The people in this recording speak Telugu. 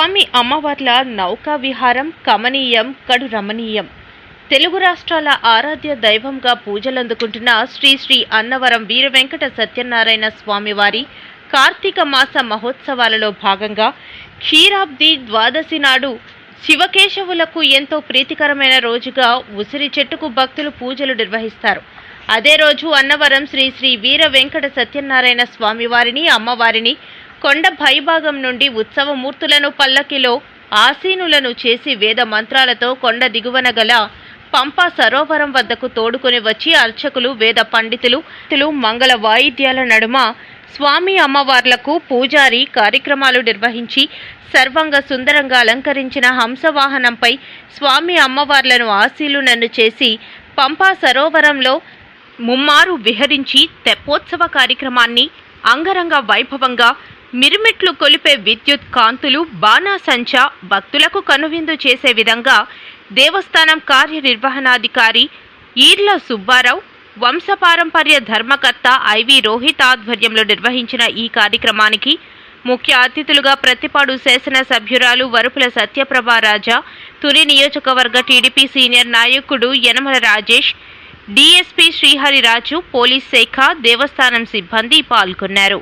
స్వామి అమ్మవార్ల నౌకా విహారం కమనీయం కడు రమణీయం. తెలుగు రాష్ట్రాల ఆరాధ్య దైవంగా పూజలందుకుంటున్న శ్రీ శ్రీ అన్నవరం వీర వెంకట సత్యనారాయణ స్వామివారి కార్తీక మాస మహోత్సవాలలో భాగంగా క్షీరాబ్ది ద్వాదశి నాడు శివకేశవులకు ఎంతో ప్రీతికరమైన రోజుగా ఉసిరి చెట్టుకు భక్తులు పూజలు నిర్వహిస్తారు. అదే రోజు అన్నవరం శ్రీ శ్రీ వీర వెంకట సత్యనారాయణ స్వామివారిని అమ్మవారిని కొండ భైభాగం నుండి ఉత్సవమూర్తులను పల్లకిలో ఆసీనులను చేసి వేద మంత్రాలతో కొండ దిగువన గల పంపా సరోవరం వద్దకు తోడుకొని వచ్చి అర్చకులు వేద పండితులు మంగళ వాయిద్యాల నడుమ స్వామి అమ్మవార్లకు పూజారి కార్యక్రమాలు నిర్వహించి సర్వంగ సుందరంగా అలంకరించిన హంసవాహనంపై స్వామి అమ్మవార్లను ఆశీలునన్ను చేసి పంపా సరోవరంలో ముమ్మారు విహరించి తెప్పోత్సవ కార్యక్రమాన్ని అంగరంగ వైభవంగా మిరుమిట్లు కొలిపే విద్యుత్ కాంతులు బాణాసంచ భక్తులకు కనువిందు చేసే విధంగా దేవస్థానం కార్యనిర్వహణాధికారి ఈర్ల సుబ్బారావు, వంశపారంపర్య ధర్మకర్త ఐవి రోహిత్ ఆధ్వర్యంలో నిర్వహించిన ఈ కార్యక్రమానికి ముఖ్య అతిథులుగా ప్రతిపాడు శాసనసభ్యురాలు వరుపుల సత్యప్రభారాజా, తుని నియోజకవర్గ టీడీపీ సీనియర్ నాయకుడు యనమల రాజేష్, డీఎస్పీ శ్రీహరిరాజు, పోలీస్ శాఖ, దేవస్థానం సిబ్బంది పాల్గొన్నారు.